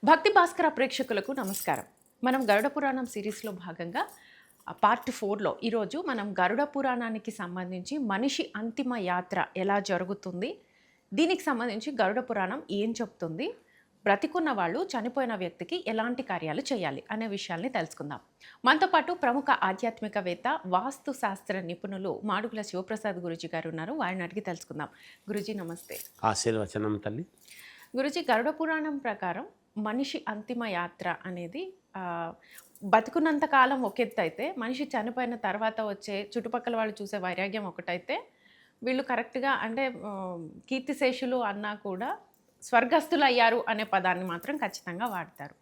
భక్తి భాస్కర ప్రేక్షకులకు నమస్కారం. మనం గరుడ పురాణం సిరీస్లో భాగంగా పార్ట్ 4లో ఈరోజు మనం గరుడ పురాణానికి సంబంధించి మనిషి అంతిమ యాత్ర ఎలా జరుగుతుంది, దీనికి సంబంధించి గరుడ పురాణం ఏం చెప్తుంది, బ్రతికున్న వాళ్ళు చనిపోయిన వ్యక్తికి ఎలాంటి కార్యాలు చేయాలి అనే విషయాల్ని తెలుసుకుందాం. మనతో పాటు ప్రముఖ ఆధ్యాత్మికవేత్త, వాస్తు శాస్త్ర నిపుణులు మాడుగుల శివప్రసాద్ గురూజీ గారు ఉన్నారు. వారిని అడిగి తెలుసుకుందాం. గురూజీ నమస్తే. ఆశీర్వచనం తల్లి. గురూజీ, గరుడ పురాణం ప్రకారం మనిషి అంతిమ యాత్ర అనేది బతుకున్నంత కాలం ఒక ఎత్తు అయితే, మనిషి చనిపోయిన తర్వాత వచ్చే చుట్టుపక్కల వాళ్ళు చూసే వైరాగ్యం ఒకటైతే, వీళ్ళు కరెక్ట్గా అంటే కీర్తిశేషులు అన్నా కూడా స్వర్గస్థులు అయ్యారు అనే పదాన్ని మాత్రం ఖచ్చితంగా వాడతారు.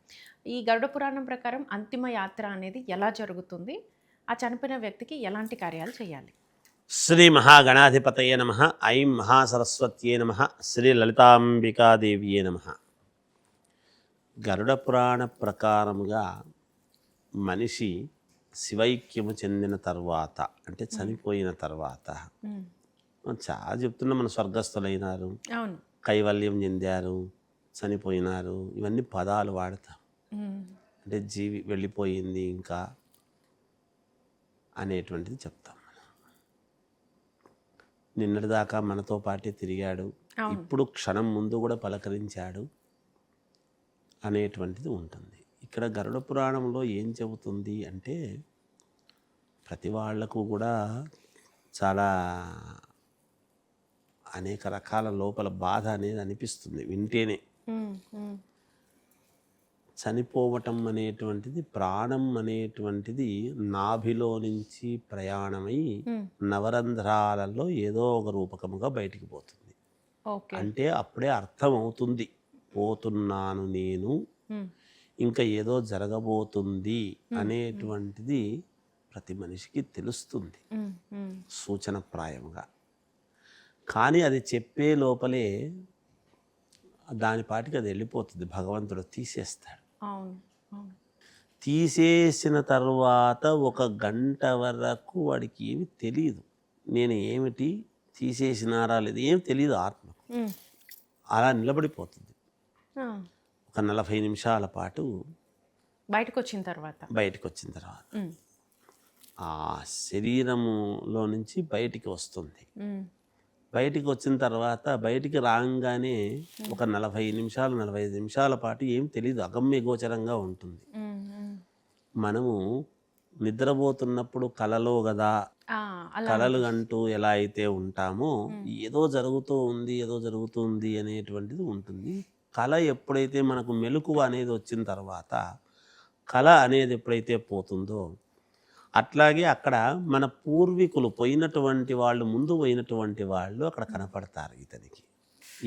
ఈ గరుడ పురాణం ప్రకారం అంతిమ యాత్ర అనేది ఎలా జరుగుతుంది, ఆ చనిపోయిన వ్యక్తికి ఎలాంటి కార్యాలు చేయాలి? శ్రీ మహాగణాధిపతయే నమః. ఐం మహాసరస్వత్యే నమః. శ్రీ లలితాంబికాదేవియే నమః. గరుడ పురాణ ప్రకారముగా మనిషి శివైక్యము చెందిన తర్వాత, అంటే చనిపోయిన తర్వాత చాలా చెప్తున్నా, మన స్వర్గస్థులైనారు, అవును, కైవల్యం చెందారు, చనిపోయినారు, ఇవన్నీ పదాలు వాడతాం. అంటే జీవి వెళ్ళిపోయింది ఇంకా అనేటువంటిది చెప్తాం. నిన్నటిదాకా మనతో పాటే తిరిగాడు, ఇప్పుడు క్షణం ముందు కూడా పలకరించాడు అనేటువంటిది ఉంటుంది. ఇక్కడ గరుడ పురాణంలో ఏం చెబుతుంది అంటే, ప్రతి వాళ్లకు కూడా చాలా అనేక రకాల లోపల బాధ అనేది అనిపిస్తుంది వింటేనే. చనిపోవటం అనేటువంటిది, ప్రాణం అనేటువంటిది నాభిలో నుంచి ప్రయాణమై నవరంధ్రాలలో ఏదో ఒక రూపకముగా బయటికి పోతుంది. అంటే అప్పుడే అర్థమవుతుంది, పోతున్నాను నేను, ఇంకా ఏదో జరగబోతుంది అనేటువంటిది ప్రతి మనిషికి తెలుస్తుంది సూచనప్రాయంగా. కానీ అది చెప్పే లోపలే దాని పాటికి అది వెళ్ళిపోతుంది, భగవంతుడు తీసేస్తాడు. తీసేసిన తర్వాత 1 గంట వరకు వాడికి ఏమి తెలియదు, నేను ఏమిటి తీసేసినారా లేదు ఏం తెలియదు ఆత్మకు. అలా నిలబడిపోతుంది. ఒక 40 నిమిషాల పాటు బయటకు వచ్చిన తర్వాత ఆ శరీరములో నుంచి బయటికి వస్తుంది. బయటికి వచ్చిన తర్వాత బయటికి రాగానే ఒక 40 నిమిషాలు 45 నిమిషాల పాటు ఏం తెలియదు, అగమ్య గోచరంగా ఉంటుంది. మనము నిద్రపోతున్నప్పుడు కలలో కదా, కలలు అంటూ ఎలా అయితే ఉంటామో, ఏదో జరుగుతుంది అనేటువంటిది ఉంటుంది. కళ ఎప్పుడైతే మనకు మెలకువ అనేది వచ్చిన తర్వాత, కళ అనేది ఎప్పుడైతే పోతుందో, అట్లాగే అక్కడ మన పూర్వీకులు పోయినటువంటి వాళ్ళు, ముందు పోయినటువంటి వాళ్ళు అక్కడ కనపడతారు ఇతనికి.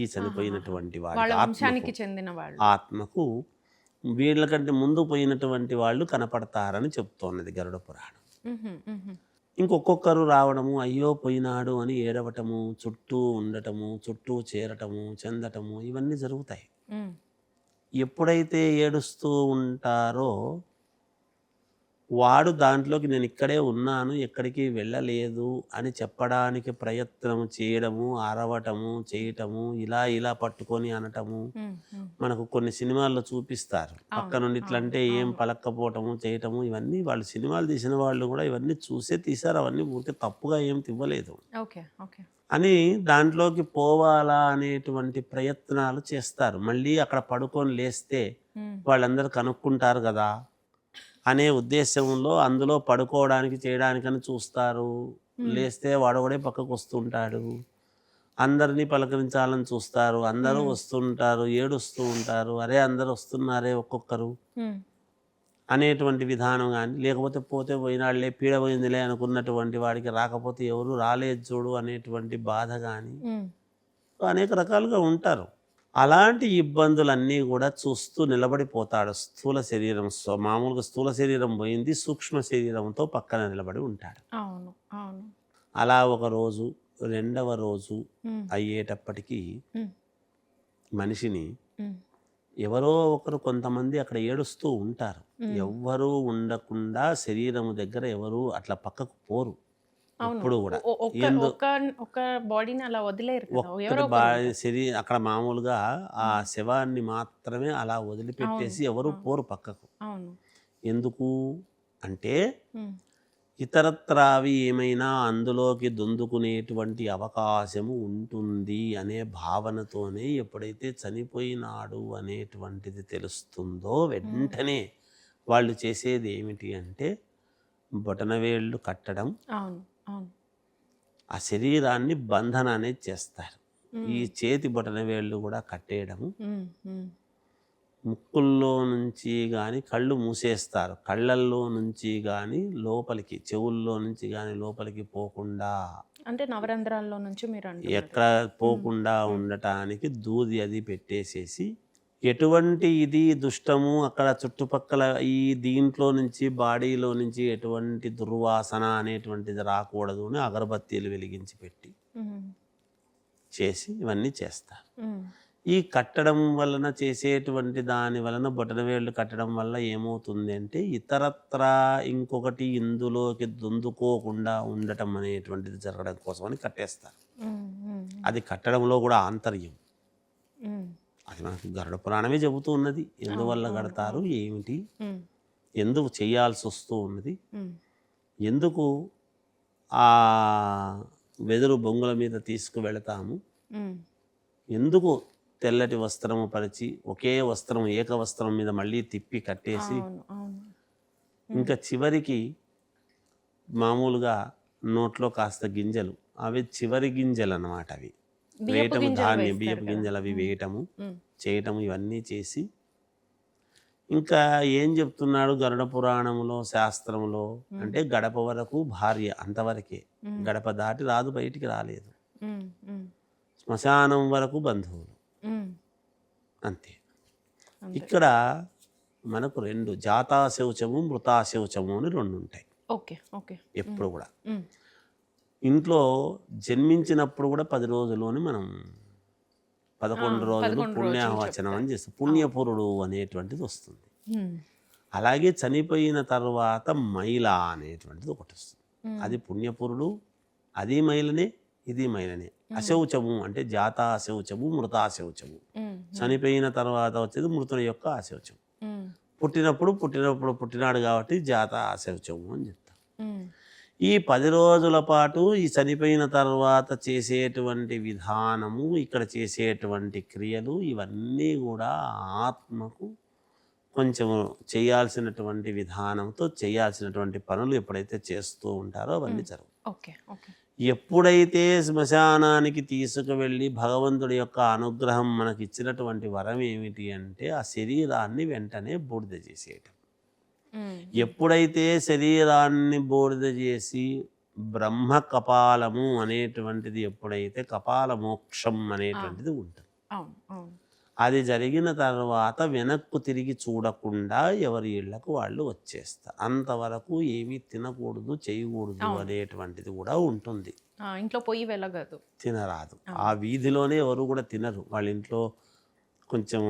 ఈ చనిపోయినటువంటి వాళ్ళు ఆత్మకు వీళ్ళకంటే ముందు పోయినటువంటి వాళ్ళు కనపడతారని చెప్తోన్నది గరుడ పురాణం. ఇంకొక్కొక్కరు రావడము, అయ్యో పోయినాడు అని ఏడవటము, చుట్టూ ఉండటము, చుట్టూ చేరటము, చెందటము, ఇవన్నీ జరుగుతాయి. ఎప్పుడైతే ఏడుస్తూ ఉంటారో వాడు దాంట్లోకి నేను ఇక్కడే ఉన్నాను, ఎక్కడికి వెళ్ళలేదు అని చెప్పడానికి ప్రయత్నం చేయడము, అరవటము, చేయటము, ఇలా పట్టుకొని అనటము. మనకు కొన్ని సినిమాల్లో చూపిస్తారు, పక్క నుండి ఇట్లంటే ఏం పలక్కపోవటము, చేయటము. ఇవన్నీ వాళ్ళు సినిమాలు తీసిన వాళ్ళు కూడా ఇవన్నీ చూసే తీశారు. అవన్నీ ఊరికే తప్పుగా ఏం తివ్వలేదు అని దాంట్లోకి పోవాలా అనేటువంటి ప్రయత్నాలు చేస్తారు. మళ్ళీ అక్కడ పడుకొని లేస్తే వాళ్ళందరూ కనుక్కుంటారు కదా అనే ఉద్దేశంలో అందులో పడుకోవడానికి చేయడానికని చూస్తారు. లేస్తే వాడు కూడా పక్కకు వస్తుంటాడు, అందరినీ పలకరించాలని చూస్తారు, అందరూ వస్తుంటారు, ఏడుస్తూ ఉంటారు, అరే అందరూ వస్తున్నారే ఒక్కొక్కరు అనేటువంటి విధానం. కానీ లేకపోతే పోతే పోయినాళ్లే, పీడ పోయిందిలే అనుకున్నటువంటి వాడికి రాకపోతే ఎవరు రాలేదు చూడు అనేటువంటి బాధ కానీ అనేక రకాలుగా ఉంటారు. అలాంటి ఇబ్బందులన్నీ కూడా చూస్తూ నిలబడిపోతాడు. స్థూల శరీరం, మామూలుగా స్థూల శరీరం పోయింది, సూక్ష్మ శరీరంతో పక్కన నిలబడి ఉంటాడు. అలా ఒక రోజు, 2వ రోజు అయ్యేటప్పటికీ మనిషిని ఎవరో ఒకరు, కొంతమంది అక్కడ ఏడుస్తూ ఉంటారు. ఎవ్వరూ ఉండకుండా శరీరము దగ్గర ఎవరు అట్లా పక్కకు పోరు. ఎప్పుడు కూడా ఒక్క ఎందు ఒక్క ఒక్క బాడీని అలా వదిలేరు కదా, ఒక్కటి ఎవరో ఒకరు ఉంటారు. శరీరం అక్కడ మామూలుగా ఆ శవాన్ని మాత్రమే అలా వదిలిపెట్టేసి ఎవరు పోరు పక్కకు. అవును. ఎందుకు అంటే ఉమ్, ఇతరత్రా అవి ఏమైనా అందులోకి దొందుకునేటువంటి అవకాశము ఉంటుంది అనే భావనతోనే ఎప్పుడైతే చనిపోయినాడు అనేటువంటిది తెలుస్తుందో వెంటనే వాళ్ళు చేసేది ఏమిటి అంటే బొటనవేళ్ళు కట్టడం, అవును. అవును. ఆ శరీరాన్ని బంధన అనేది చేస్తారు. ఈ చేతి బొటనవేళ్ళు కూడా కట్టేయడము, ఉమ్, ఉమ్, ముక్కుల్లో నుంచి కానీ కళ్ళు మూసేస్తారు, కళ్ళల్లో నుంచి కానీ లోపలికి, చెవుల్లో నుంచి కానీ లోపలికి పోకుండా, అంటే నవరంధ్రాల్లో నుంచి మీరు అంటున్నారు. ఎక్కడ పోకుండా ఉండటానికి దూది అది పెట్టేసేసి, ఎటువంటి ఇది దుష్టము అక్కడ చుట్టుపక్కల ఈ దీంట్లో నుంచి బాడీలో నుంచి ఎటువంటి దుర్వాసన అనేటువంటిది రాకూడదు అని అగరబత్తీలు వెలిగించి పెట్టి ఉమ్, చేసి ఇవన్నీ చేస్తారు. ఉమ్, ఈ కట్టడం వలన చేసేటువంటి దాని వలన బొటనవేళ్ళు కట్టడం వల్ల ఏమవుతుంది అంటే ఇతరత్రా ఇంకొకటి ఇందులోకి దొందుకోకుండా ఉండటం అనేటువంటిది జరగడం కోసమని కట్టేస్తారు. ఉమ్, ఉమ్, అది కట్టడంలో కూడా ఆంతర్యం, ఉమ్, అది మనకు గరుడ పురాణమే చెబుతూ ఉన్నది. ఎందువల్ల కడతారు, ఏమిటి, ఉమ్, ఎందుకు చేయాల్సి వస్తూ ఉన్నది, ఉమ్, ఎందుకు ఆ వెదురు బొంగుల మీద తీసుకువెళతాము, ఉమ్, ఎందుకు తెల్లటి వస్త్రము పరిచి ఒకే వస్త్రం ఏక వస్త్రం మీద మళ్ళీ తిప్పి కట్టేసి, అవును. అవును. ఇంకా చివరికి మామూలుగా నోట్లో కాస్త గింజలు, అవి చివరి గింజలు అన్నమాట, అవి బియ్యపు వేయటము, గింజలు ధాన్యం వేస్తారు బియ్యపు కదా. గింజలు అవి వేయటము ఉమ్, చేయటము ఇవన్నీ చేసి, ఇంకా ఏం చెప్తున్నాడు గరుడ పురాణంలో శాస్త్రంలో అంటే గడప వరకు భార్య అంతవరకే, గడప దాటి రాదు, బయటికి రాలేదు. ఉమ్, ఉమ్, శ్మశానం వరకు బంధువులు, ఉమ్, అంతే. ఇక్కడ మనకు రెండు, జాతాశౌచము మృతాశౌచము అని రెండు ఉంటాయి ఓకే. ఓకే. ఎప్పుడు కూడా. ఉమ్, ఇంట్లో జన్మించినప్పుడు కూడా 10 రోజుల్లోనే మనం 11 రోజులు 11 రోజులు పుణ్యాహవచనం అని చేస్తాం, పుణ్యపురుడు అనేటువంటిది వస్తుంది. ఉమ్, అలాగే చనిపోయిన తర్వాత మైల అనేటువంటిది ఒకటి వస్తుంది, అది పుణ్యపురుడు, అది మైలనే ఇది మైలనే. అశౌచము అంటే జాత అశౌచము మృతాశౌచము, ఉమ్, చనిపోయిన తర్వాత వచ్చేది మృతుని యొక్క అశౌచం. ఉమ్, పుట్టినప్పుడు పుట్టినాడు కాబట్టి జాత అశౌచము అని చెప్తాం. ఉమ్, ఈ 10 రోజుల పాటు ఈ చనిపోయిన తర్వాత చేసేటువంటి విధానము, ఇక్కడ చేసేటువంటి క్రియలు ఇవన్నీ కూడా ఆత్మకు కొంచెం చేయాల్సినటువంటి విధానంతో చేయాల్సినటువంటి పనులు ఎప్పుడైతే చేస్తూ ఉంటారో అవన్నీ జరుగుతాయి. ఓకే. ఓకే. ఎప్పుడైతే శ్మశానానికి తీసుకువెళ్ళి భగవంతుడి యొక్క అనుగ్రహం మనకి ఇచ్చినటువంటి వరం ఏమిటి అంటే ఆ శరీరాన్ని వెంటనే బూడిద చేసేయటం. ఉమ్, ఎప్పుడైతే శరీరాన్ని బూడిద చేసి బ్రహ్మ కపాలము అనేటువంటిది, ఎప్పుడైతే కపాల మోక్షం అనేటువంటిది ఉంటుంది, అవును. అవును. అది జరిగిన తర్వాత వెనక్కు తిరిగి చూడకుండా ఎవరి ఇళ్లకు వాళ్ళు వచ్చేస్తారు. అంతవరకు ఏమీ తినకూడదు, చేయకూడదు అనేటువంటిది కూడా ఉంటుంది. ఇంట్లో పొయ్యి వెలగదు, తినరాదు. ఆ వీధిలోనే ఎవరు కూడా తినరు. వాళ్ళ ఇంట్లో కొంచెం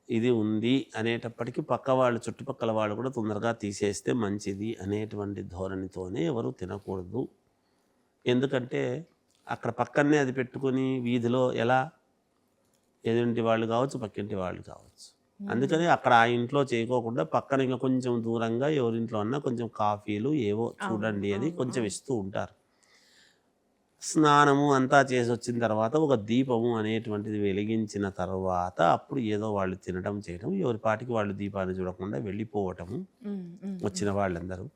ఇది ఉంది అనేటప్పటికీ పక్క వాళ్ళు, చుట్టుపక్కల వాళ్ళు కూడా తొందరగా తీసేస్తే మంచిది అనేటువంటి ధోరణితోనే ఎవరు తినకూడదు. ఎందుకంటే అక్కడ పక్కనే అది పెట్టుకొని వీధిలో ఎలా ఎదురింటి వాళ్ళు కావచ్చు, పక్కింటి వాళ్ళు కావచ్చు. అందుకని అక్కడ ఆ ఇంట్లో చేయకోకుండా పక్కన ఇంకా కొంచెం దూరంగా ఎవరింట్లో అన్నా కొంచెం కాఫీలు ఏవో చూడండి అని కొంచెం ఇస్తూ ఉంటారు. స్నానము అంతా చేసి వచ్చిన తర్వాత ఒక దీపము అనేటువంటిది వెలిగించిన తర్వాత అప్పుడు ఏదో వాళ్ళు తినడం చేయడం, ఎవరి పాటికి వాళ్ళు దీపాన్ని చూడకుండా వెళ్ళిపోవటము వచ్చిన వాళ్ళందరూ.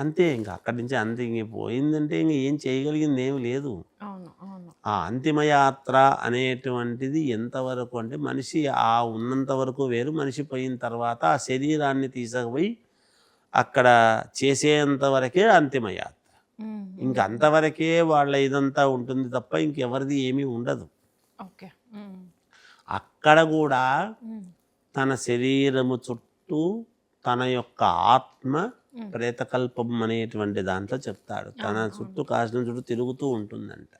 అంతే. ఇంకా అక్కడి నుంచి అంతే, ఇంక పోయిందంటే ఇంక ఏం చేయగలిగింది ఏమి లేదు. ఆ అంతిమయాత్ర అనేటువంటిది ఎంతవరకు అంటే మనిషి ఆ ఉన్నంత వరకు వేరు, మనిషి పోయిన తర్వాత ఆ శరీరాన్ని తీసుకుపోయి అక్కడ చేసేంత వరకే అంతిమయాత్ర. ఇంక అంతవరకే వాళ్ళ ఇదంతా ఉంటుంది తప్ప ఇంకెవరిది ఏమీ ఉండదు. అక్కడ కూడా తన శరీరము చుట్టూ తన యొక్క ఆత్మ ప్రేతకల్పం అనేటువంటి దాంట్లో చెప్తాడు. తన చుట్టూ కాసిన చుట్టూ తిరుగుతూ ఉంటుందంట.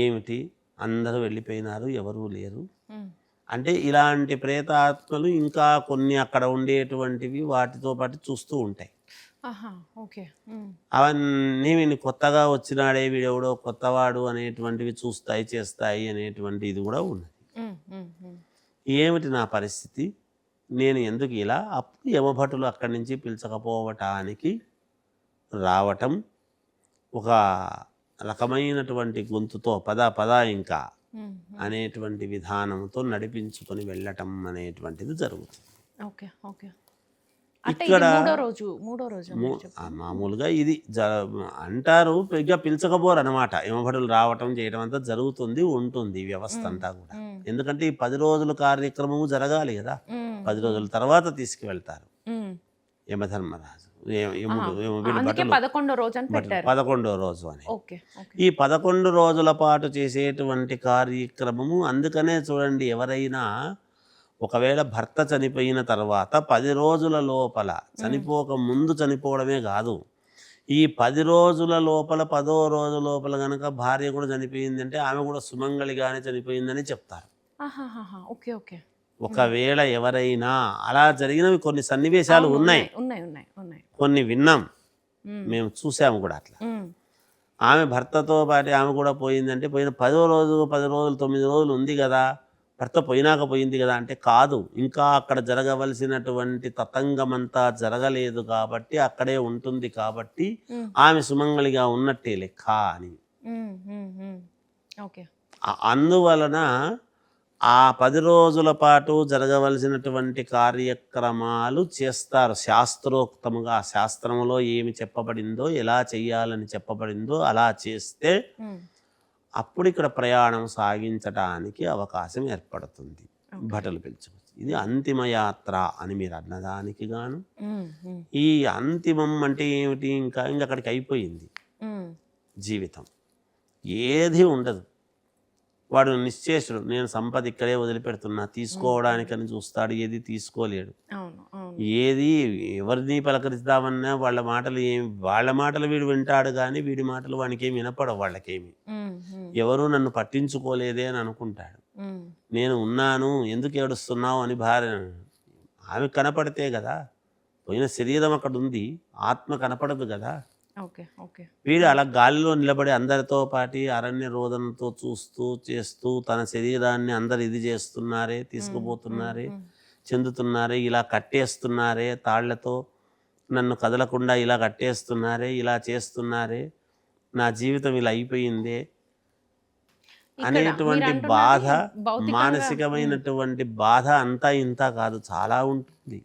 ఏమిటి, అందరూ వెళ్ళిపోయినారు, ఎవరూ లేరు అంటే ఇలాంటి ప్రేతాత్మలు ఇంకా కొన్ని అక్కడ ఉండేటువంటివి వాటితో పాటు చూస్తూ ఉంటాయి. ఆహా! ఓకే. అవన్నీ వీడిని కొత్తగా వచ్చినాడే వీడెవడో కొత్తవాడు అనేటువంటివి చూస్తాయి, చేస్తాయి అనేటువంటి ఇది కూడా ఉన్నది. హ్మ్. హ్మ్. హ్మ్. ఏమిటి నా పరిస్థితి? నేను ఎందుకు ఇలా? అప్పుడు యమభటులు అక్కడి నుంచి పిలుచకపోవటానికి రావటం, ఒక రకమైనటువంటి గొంతుతో పద పద ఇంకా హ్మ్. అనేటువంటి విధానంతో నడిపించుకొని వెళ్ళటం అనేటువంటిది జరుగుతుంది. ఓకే. ఓకే. అంటే ఇది ఇక్కడ మూడో రోజా మీరు చెప్పింది? మామూలుగా ఇది అంటారు, ఇక పిలుచకపోరు అనమాట. యమభటులు రావటం చేయడం అంతా జరుగుతుంది, ఉంటుంది ఈ వ్యవస్థ హ్మ్. అంతా కూడా. హ్మ్. ఎందుకంటే ఈ 10 రోజుల కార్యక్రమము జరగాలి కదా. హ్మ్. 10 రోజుల తర్వాత తీసుకువెళ్తారు హ్మ్. యమధర్మరాజు, ఆహా! వీళ్ళు అందుకే భటులు 11 రోజని పెట్టారు. 11వ రోజు అని. ఓకే. ఓకే. ఈ 11 రోజుల పాటు చేసేటువంటి కార్యక్రమము, అందుకనే చూడండి, ఎవరైనా ఒకవేళ భర్త చనిపోయిన తర్వాత 10 రోజుల లోపల, చనిపోక ముందు చనిపోవడమే కాదు, ఈ 10 రోజుల లోపల 10వ రోజు లోపల గనక భార్య కూడా చనిపోయిందంటే ఆమె కూడా సుమంగళిగానే చనిపోయిందని చెప్తారు. ఆహాహాహా! ఓకే. ఓకే. ఒకవేళ ఎవరైనా అలా జరిగినవి కొన్ని సన్నివేశాలు అవును. ఉన్నాయి, ఉన్నాయి. ఉన్నాయి. ఉన్నాయి. కొన్ని విన్నాం, హ్మ్. మేము చూసాము కూడా అట్లా. హ్మ్. ఆమె భర్తతో పాటు ఆమె కూడా పోయిందంటే, పోయిన 10వ రోజు 10 రోజులు 9 రోజులు ఉంది కదా, భర్త పోయినాక పోయింది కదా అంటే, కాదు, ఇంకా అక్కడ జరగవలసినటువంటి తతంగమంతా జరగలేదు కాబట్టి అక్కడే ఉంటుంది కాబట్టి హ్మ్. ఆమె సుమంగళిగా ఉన్నట్టే లెక్క అని. హ్మ్. హ్మ్. హ్మ్. ఓకే. అందువలన ఆ 10 రోజుల పాటు జరగవలసినటువంటి కార్యక్రమాలు చేస్తారు శాస్త్రోక్తముగా. ఆ శాస్త్రములో ఏమి చెప్పబడిందో, ఎలా చేయాలని చెప్పబడిందో అలా చేస్తే హ్మ్. అప్పుడు ఇక్కడ ప్రయాణం సాగించటానికి అవకాశం ఏర్పడుతుంది. ఓకే. భటులు పిలుచుకొచ్చి ఇది అంతిమయాత్ర అని మీరు అన్నదానికి గాను, హ్మ్. హ్మ్. ఈ అంతిమం అంటే ఏమిటి? ఇంకా అక్కడికి అయిపోయింది హ్మ్. జీవితం, ఏది ఉండదు. వాడు నిశ్చేషుడు, నేను సంపద ఇక్కడే వదిలిపెడుతున్నా, తీసుకోవడానికని చూస్తాడు, ఏది తీసుకోలేడు. అవును. అవును. ఏది ఎవరిని పలకరిస్తామన్నా వాళ్ళ మాటలు వీడు వింటాడు కానీ వీడి మాటలు వానికి ఏమి వినపడవు వాళ్ళకేమి. హ్మ్. హ్మ్. ఎవరు నన్ను పట్టించుకోలేదే అని అనుకుంటాడు. హ్మ్. నేను ఉన్నాను, ఎందుకు ఏడుస్తున్నావు అని భార్య, ఆమె కనపడితే కదా, పోయిన శరీరం అక్కడ ఉంది, ఆత్మ కనపడదు కదా. ఓకే. ఓకే. వీడు అలా గాలిలో నిలబడి అందరితో పాటి అరణ్య రోదనతో చూస్తూ చేస్తూ తన శరీరాన్ని అందరు ఇది చేస్తున్నారే, తీసుకుపోతున్నారే, హ్మ్. చెందుతున్నారే, ఇలా కట్టేస్తున్నారే తాళ్లతో, నన్ను కదలకుండా ఇలా కట్టేస్తున్నారే, ఇలా చేస్తున్నారే, నా జీవితం ఇలా అయిపోయిందే ఇక్కడ అనేటువంటి మీరంటున్నది బాధ, భౌతికంగా మానసికమైనటువంటి బాధ అంతా ఇంత కాదు, చాలా ఉంటుంది.